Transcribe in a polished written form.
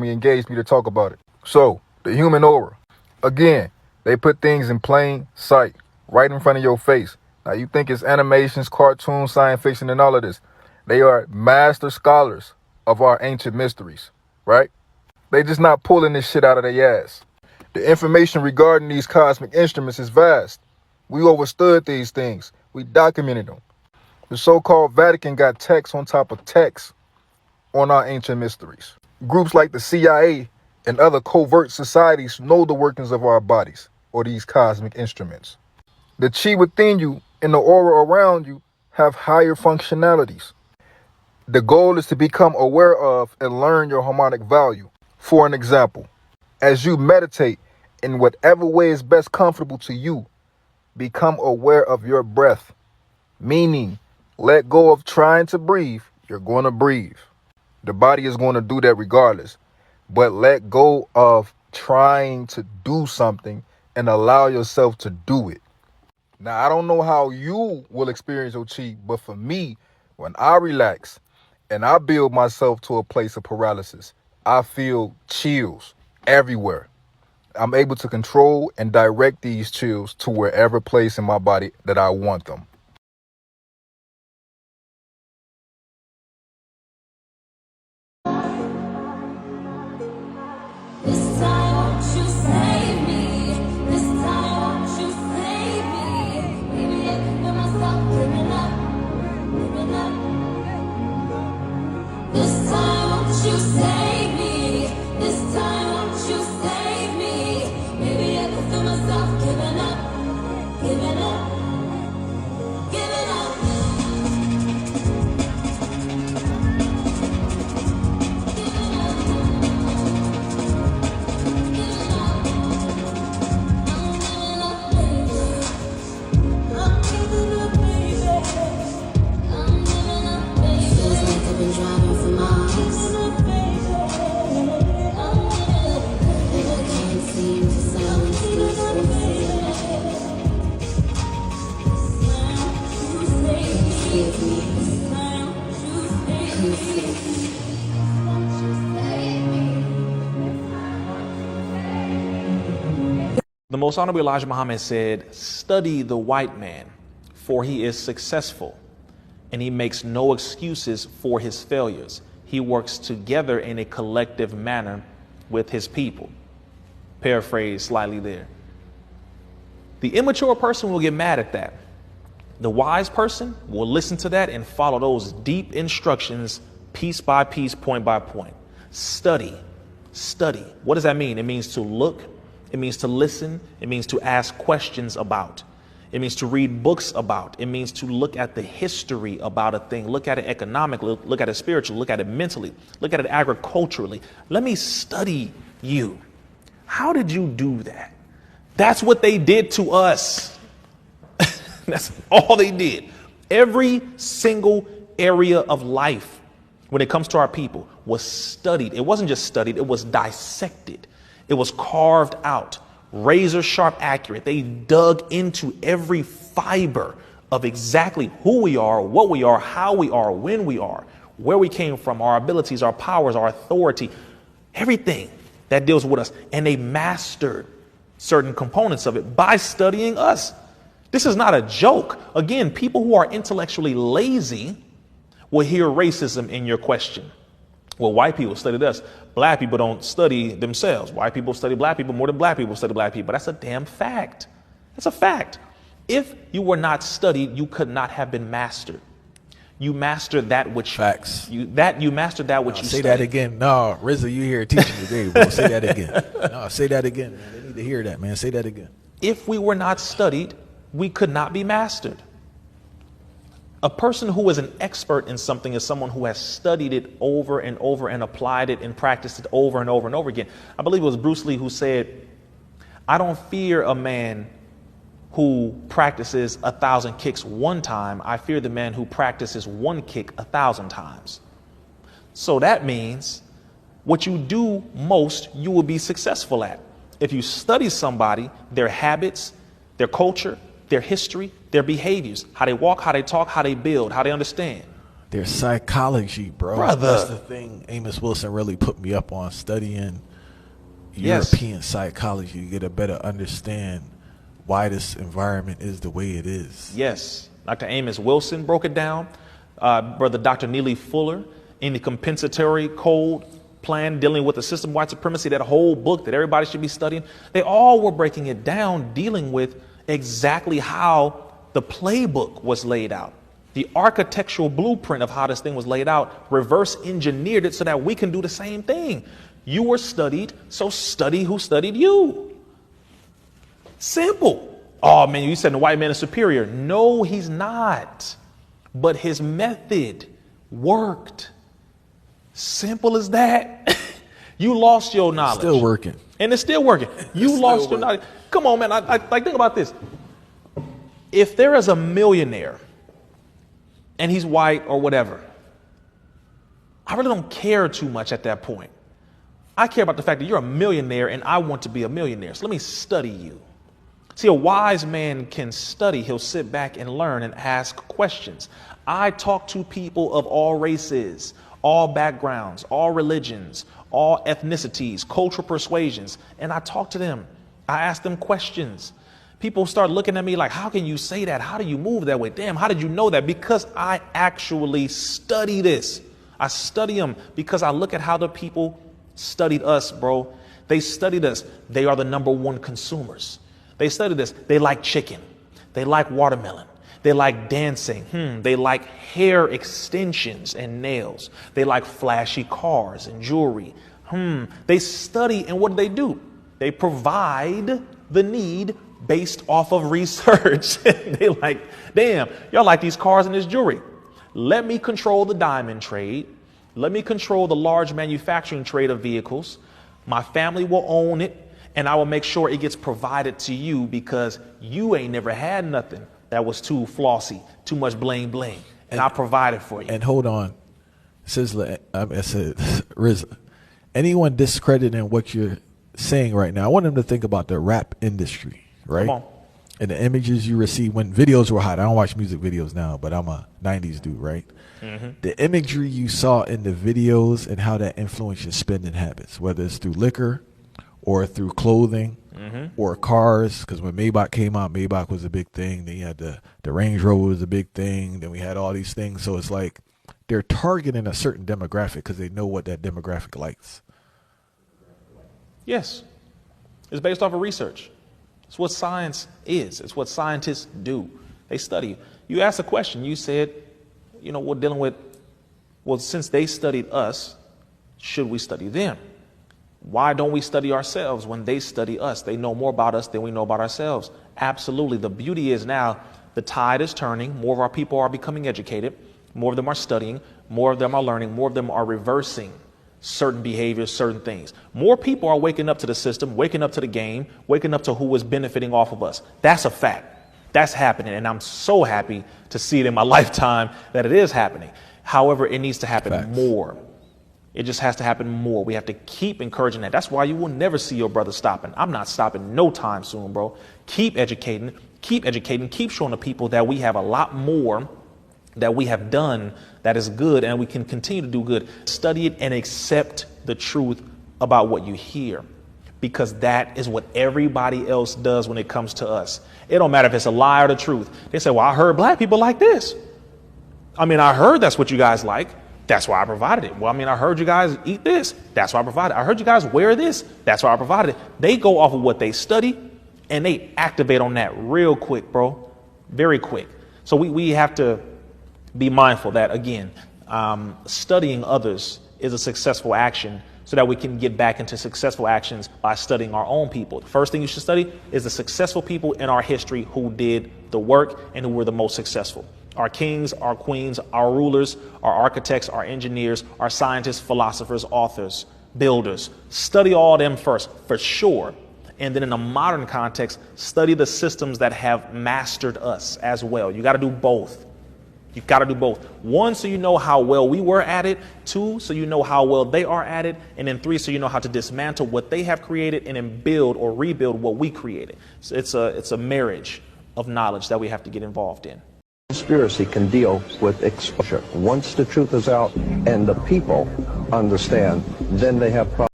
engaged me to talk about it. So, the human aura. Again, they put things in plain sight, right in front of your face. Now, you think it's animations, cartoons, science fiction, and all of this. They are master scholars of our ancient mysteries, right? They just not pulling this shit out of their ass. The information regarding these cosmic instruments is vast. We overstood these things. We documented them. The so-called Vatican got text on top of text on our ancient mysteries. Groups like the CIA and other covert societies know the workings of our bodies, or these cosmic instruments. The chi within you and the aura around you have higher functionalities. The goal is to become aware of and learn your harmonic value. For an example, as you meditate in whatever way is best comfortable to you, become aware of your breath. Meaning, let go of trying to breathe. You're going to breathe. The body is going to do that regardless. But let go of trying to do something and allow yourself to do it. Now, I don't know how you will experience your chi, but for me, when I relax and I build myself to a place of paralysis, I feel chills everywhere. I'm able to control and direct these chills to wherever place in my body that I want them. This time won't you save me? This time won't you save me? Maybe I can feel myself giving up, giving up. This time won't you save me? This time won't you save me? Maybe I can feel myself giving up, giving up, giving up. The Most Honorable Elijah Muhammad said, "Study the white man, for he is successful, and he makes no excuses for his failures. He works together in a collective manner with his people." Paraphrase slightly there. The immature person will get mad at that. The wise person will listen to that and follow those deep instructions piece by piece, point by point. Study. Study. What does that mean? It means to look. It means to listen. It means to ask questions about. It means to read books about. It means to look at the history about a thing. Look at it economically. Look at it spiritually. Look at it mentally. Look at it agriculturally. Let me study you. How did you do that? That's what they did to us. That's all they did. Every single area of life when it comes to our people was studied. It wasn't just studied, it was dissected. It was carved out, razor sharp accurate. They dug into every fiber of exactly who we are, what we are, how we are, when we are, where we came from, our abilities, our powers, our authority, everything that deals with us. And they mastered certain components of it by studying us. This is not a joke. Again, people who are intellectually lazy will hear racism in your question. Well, white people studied us. Black people don't study themselves. White people study black people more than black people study black people. That's a damn fact. That's a fact. If you were not studied, you could not have been mastered. You mastered that which Facts. you mastered that which you say studied. that again. No, Rizzo, you here teaching today, bro. Say that again. No, say that again, man. They need to hear that, man. Say that again. If we were not studied, we could not be mastered. A person who is an expert in something is someone who has studied it over and over and applied it and practiced it over and over and over again. I believe it was Bruce Lee who said, "I don't fear a man who practices 1,000 kicks one time. I fear the man who practices one kick 1,000 times." So that means what you do most, you will be successful at. If you study somebody, their habits, their culture, their history, their behaviors, how they walk, how they talk, how they build, how they understand, Their psychology, bro. Brother. That's the thing Amos Wilson really put me up on, studying Yes. European psychology to get a better understand why this environment is the way it is. Yes. Dr. Amos Wilson broke it down. Brother Dr. Neely Fuller in the compensatory code plan dealing with the system of white supremacy, that whole book that everybody should be studying. They all were breaking it down, dealing with exactly how the playbook was laid out. The architectural blueprint of how this thing was laid out, reverse engineered it so that we can do the same thing. You were studied, so study who studied you. Simple. Oh man, you said the white man is superior. No, he's not. But his method worked. Simple as that. You lost your knowledge. Still working. And it's still working. You lost your knowledge. Come on, man. I think about this. If there is a millionaire and he's white or whatever, I really don't care too much at that point. I care about the fact that you're a millionaire and I want to be a millionaire. So let me study you. See, a wise man can study. He'll sit back and learn and ask questions. I talk to people of all races, all backgrounds, all religions, all ethnicities, cultural persuasions, and I talk to them. I ask them questions. People start looking at me like, how can you say that? How do you move that way? Damn, how did you know that? Because I actually study this. I study them because I look at how the people studied us, bro. They studied us. They are the #1 consumers. They studied this. They like chicken. They like watermelon. They like dancing. They like hair extensions and nails. They like flashy cars and jewelry. They study, and what do? They provide the need based off of research. They like, damn, y'all like these cars and this jewelry. Let me control the diamond trade. Let me control the large manufacturing trade of vehicles. My family will own it, and I will make sure it gets provided to you because you ain't never had nothing that was too flossy, too much bling bling, and I provide it for you. And hold on, Sizzler, I said, Rizla, anyone discrediting what you're saying right now, I want them to think about the rap industry, right? Come on. And the images you receive when videos were hot. I don't watch music videos now, but I'm a 90s dude, right? The imagery you saw in the videos and how that influenced your spending habits, whether it's through liquor or through clothing or cars, because when Maybach came out, Maybach was a big thing. Then you had the Range Rover was a big thing. Then we had all these things. So it's like they're targeting a certain demographic because they know what that demographic likes. Yes. It's based off of research. It's what science is. It's what scientists do. They study. You asked a question. You said, you know, we're dealing with, well, since they studied us, should we study them? Why don't we study ourselves when they study us? They know more about us than we know about ourselves. Absolutely. The beauty is now the tide is turning. More of our people are becoming educated. More of them are studying. More of them are learning. More of them are reversing certain behaviors, certain things. More people are waking up to the system, waking up to the game, waking up to who is benefiting off of us. That's a fact. That's happening. And I'm so happy to see it in my lifetime that it is happening. However, it needs to happen more. It just has to happen more. We have to keep encouraging that. That's why you will never see your brother stopping. I'm not stopping no time soon, bro. Keep educating, keep showing the people that we have a lot more that we have done that is good, and we can continue to do good. Study it and accept the truth about what you hear, because that is what everybody else does when it comes to us. It don't matter if it's a lie or the truth. They say, well, I heard black people like this. I mean, I heard that's what you guys like. That's why I provided it. Well, I mean, I heard you guys eat this. That's why I provided it. I heard you guys wear this. That's why I provided it. They go off of what they study and they activate on that real quick, bro. Very quick. So we have to be mindful that, again, studying others is a successful action so that we can get back into successful actions by studying our own people. The first thing you should study is the successful people in our history who did the work and who were the most successful. Our kings, our queens, our rulers, our architects, our engineers, our scientists, philosophers, authors, builders. Study all of them first, for sure. And then in a modern context, study the systems that have mastered us as well. You got to do both. You've got to do both. 1, so you know how well we were at it. 2, so you know how well they are at it. And then 3, so you know how to dismantle what they have created and then build or rebuild what we created. So it's a marriage of knowledge that we have to get involved in. Conspiracy can deal with exposure. Once the truth is out and the people understand, then they have problems.